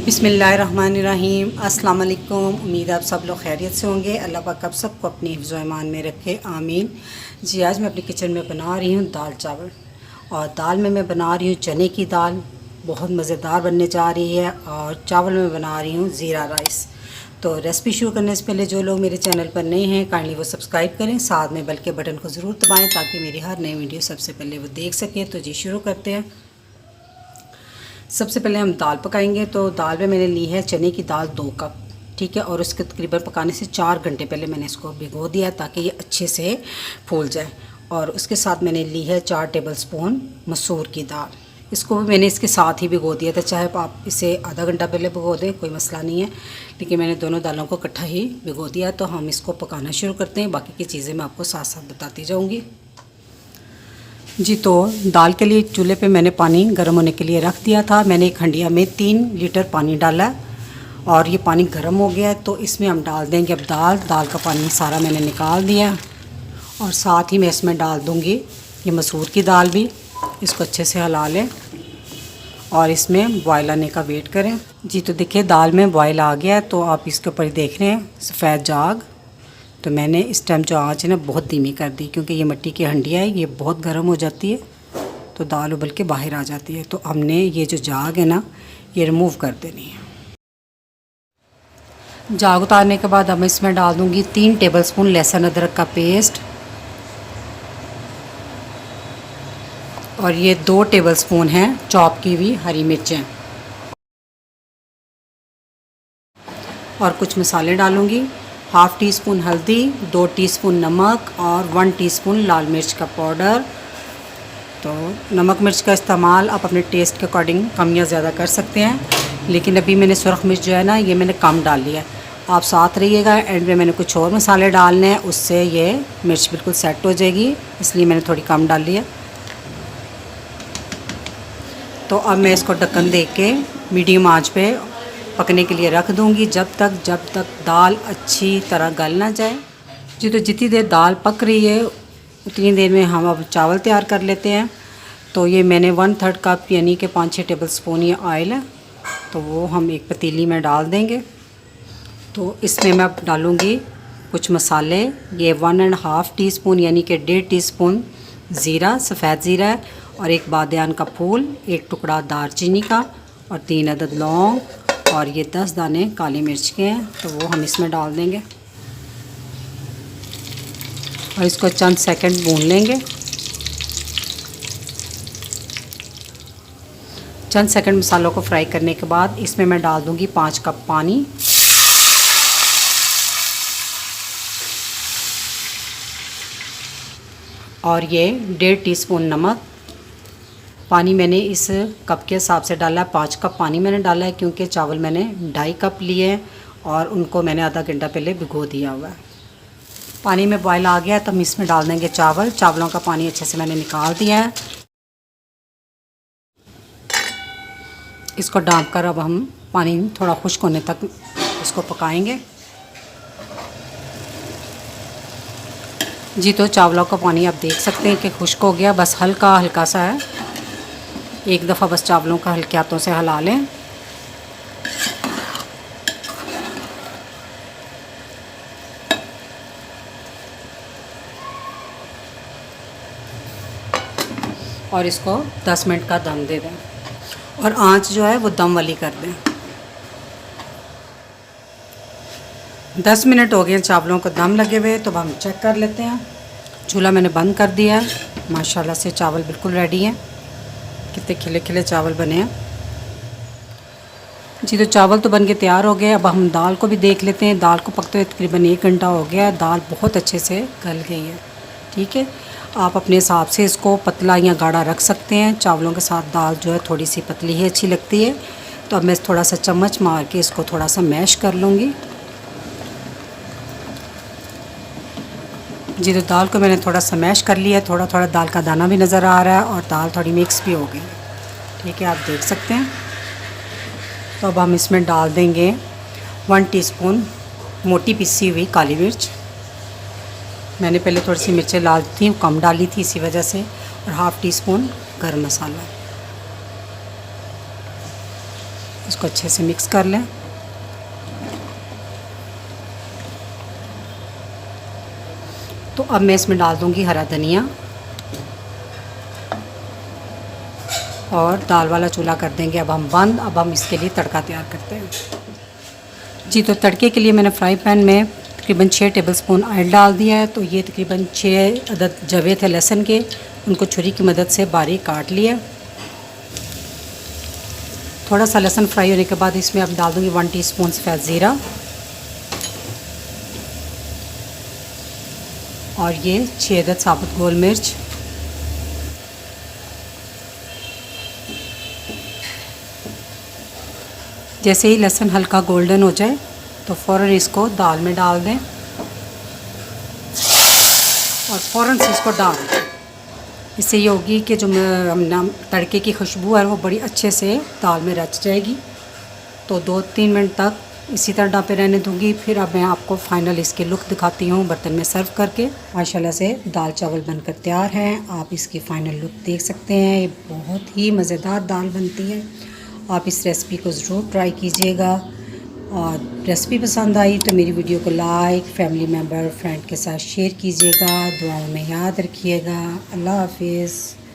बिस्मिल्लाहिर्रहमानिर्रहीम। अस्सलाम वालेकुम। उम्मीद आप सब लोग खैरियत से होंगे। अल्लाह पाक आप सबको अपनी हिफ्ज़ व ईमान में रखे, आमीन। जी, आज मैं अपनी किचन में बना रही हूँ दाल चावल, और दाल में मैं बना रही हूँ चने की दाल, बहुत मज़ेदार बनने जा रही है। और चावल में बना रही हूँ ज़ीरा राइस। तो रेसिपी शुरू करने से पहले जो लोग मेरे चैनल पर नए हैं काइंडली वो सब्सक्राइब करें, साथ में बेल के बटन को ज़रूर दबाएँ ताकि मेरी हर नई वीडियो सबसे पहले वो देख सकें। तो जी शुरू करते हैं। सबसे पहले हम दाल पकाएंगे। तो दाल में मैंने ली है चने की दाल 2 कप, ठीक है। और उसके तकरीबन पकाने से 4 घंटे पहले मैंने इसको भिगो दिया ताकि ये अच्छे से फूल जाए। और उसके साथ मैंने ली है 4 टेबलस्पून मसूर की दाल, इसको भी मैंने इसके साथ ही भिगो दिया था। चाहे आप इसे आधा घंटा पहले भिगो दें, कोई मसला नहीं है, लेकिन मैंने दोनों दालों को इकट्ठा ही भिगो दिया। तो हम इसको पकाना शुरू करते हैं, बाकी की चीज़ें मैं आपको साथ साथ बताती जाऊँगी। जी, तो दाल के लिए चूल्हे पे मैंने पानी गर्म होने के लिए रख दिया था। मैंने एक हंडिया में 3 लीटर पानी डाला और ये पानी गर्म हो गया है। तो इसमें हम डाल देंगे अब दाल का पानी सारा मैंने निकाल दिया, और साथ ही मैं इसमें डाल दूँगी ये मसूर की दाल भी। इसको अच्छे से हिला लें और इसमें बॉयल आने का वेट करें। जी, तो देखिए दाल में बॉयल आ गया है। तो आप इसके ऊपर देख रहे हैं सफ़ेद जाग। तो मैंने इस टाइम जो आँच है ना बहुत धीमी कर दी, क्योंकि ये मिट्टी की हंडिया है, ये बहुत गर्म हो जाती है तो दाल उबल के बाहर आ जाती है। तो हमने ये जो जाग है ना ये रिमूव कर देनी है। जाग उतारने के बाद अब मैं इसमें डाल दूँगी 3 टेबलस्पून लहसुन अदरक का पेस्ट, और ये 2 टेबलस्पून हैं चॉप की हुई हरी मिर्चें, और कुछ मसाले डालूँगी। हाफ़ टी स्पून हल्दी, 2 टीस्पून नमक और 1 टीस्पून लाल मिर्च का पाउडर। तो नमक मिर्च का इस्तेमाल आप अपने टेस्ट के अकॉर्डिंग कम या ज़्यादा कर सकते हैं, लेकिन अभी मैंने सुरख मिर्च जो है ना ये मैंने कम डाल लिया है। आप साथ रहिएगा, एंड में मैंने कुछ और मसाले डालने हैं, उससे ये मिर्च बिल्कुल सेट हो जाएगी, इसलिए मैंने थोड़ी कम डाल लिया। तो अब मैं इसको ढक्कन दे के मीडियम आंच पे पकने के लिए रख दूँगी जब तक दाल अच्छी तरह गल ना जाए। जी, तो जितनी देर दाल पक रही है उतनी देर में हम अब चावल तैयार कर लेते हैं। तो ये मैंने 1/3 कप यानी कि 5-6 टेबलस्पून ये ऑयल है, तो वो हम एक पतीली में डाल देंगे। तो इसमें मैं अब डालूँगी कुछ मसाले। ये 1.5 टीस्पून यानी कि 1.5 टीस्पून ज़ीरा, सफ़ेद ज़ीरा है, और एक बादियान का फूल, एक टुकड़ा दालचीनी का, और 3 अदद लौंग, और ये 10 दाने काली मिर्च के हैं। तो वो हम इसमें डाल देंगे और इसको चंद सेकंड भून लेंगे। चंद सेकंड मसालों को फ्राई करने के बाद इसमें मैं डाल दूंगी 5 कप पानी, और ये 1.5 टीस्पून नमक। पानी मैंने इस कप के हिसाब से डाला है, 5 कप पानी मैंने डाला है, क्योंकि चावल मैंने 2.5 कप लिए हैं और उनको मैंने आधा घंटा पहले भिगो दिया हुआ है। पानी में बॉयल आ गया तो हम इसमें डाल देंगे चावल। चावलों का पानी अच्छे से मैंने निकाल दिया है। इसको ढाँप कर अब हम पानी थोड़ा खुश्क होने तक इसको पकाएंगे। जी, तो चावलों का पानी आप देख सकते हैं कि खुश्क हो गया, बस हल्का हल्का सा है। एक दफ़ा बस चावलों का हल्के हाथों से हिला लें। और इसको 10 मिनट का दम दे दें, और आंच जो है वो दम वाली कर दें। 10 मिनट हो गए चावलों को दम लगे हुए, तो हम चेक कर लेते हैं। चूल्हा मैंने बंद कर दिया है। माशाल्लाह से चावल बिल्कुल रेडी हैं। कितने खिले खिले चावल बने हैं। जी, तो चावल तो बन के तैयार हो गए। अब हम दाल को भी देख लेते हैं। दाल को पकते हुए तकरीबन 1 घंटा हो गया है। दाल बहुत अच्छे से गल गई है, ठीक है। आप अपने हिसाब से इसको पतला या गाढ़ा रख सकते हैं। चावलों के साथ दाल जो है थोड़ी सी पतली ही अच्छी लगती है। तो अब मैं थोड़ा सा चम्मच मार के इसको थोड़ा सा मैश कर लूँगी। जी, तो दाल को मैंने थोड़ा सा मैश कर लिया है। थोड़ा थोड़ा दाल का दाना भी नज़र आ रहा है और दाल थोड़ी मिक्स भी हो गई, ठीक है, आप देख सकते हैं। तो अब हम इसमें डाल देंगे 1 टीस्पून मोटी पिसी हुई काली मिर्च। मैंने पहले थोड़ी सी मिर्चें लाल थी, कम डाली थी इसी वजह से, और 1/2 टीस्पून गरम मसाला। इसको अच्छे से मिक्स कर लें। तो अब मैं इसमें डाल दूँगी हरा धनिया और दाल वाला चूल्हा कर देंगे अब हम बंद। अब हम इसके लिए तड़का तैयार करते हैं जी। तो तड़के के लिए मैंने फ्राई पैन में तकरीबन 6 टेबलस्पून ऑयल डाल दिया है। तो ये तकरीबन 6 अदद जवे थे लहसुन के, उनको छुरी की मदद से बारीक काट लिया। थोड़ा सा लहसुन फ्राई होने के बाद इसमें अब डाल दूँगी 1 टीस्पून सफ़ेद ज़ीरा और ये 6 अदद साबुत गोल मिर्च। जैसे ही लहसुन हल्का गोल्डन हो जाए तो फ़ौरन इसको दाल में डाल दें और फ़ौरन से इसको डाल दें। इससे ये होगी कि जो तड़के की खुशबू है वो बड़ी अच्छे से दाल में रच जाएगी। तो 2-3 मिनट तक इसी तरह डापे रहने दूंगी। फिर अब मैं आपको फ़ाइनल इसकी लुक दिखाती हूँ बर्तन में सर्व करके। माशाल्लाह से दाल चावल बनकर तैयार हैं। आप इसकी फ़ाइनल लुक देख सकते हैं। ये बहुत ही मज़ेदार दाल बनती है। आप इस रेसिपी को ज़रूर ट्राई कीजिएगा और रेसिपी पसंद आई तो मेरी वीडियो को लाइक, फैमिली मेम्बर, फ्रेंड के साथ शेयर कीजिएगा। दुआओं में याद रखिएगा। अल्लाह हाफिज़।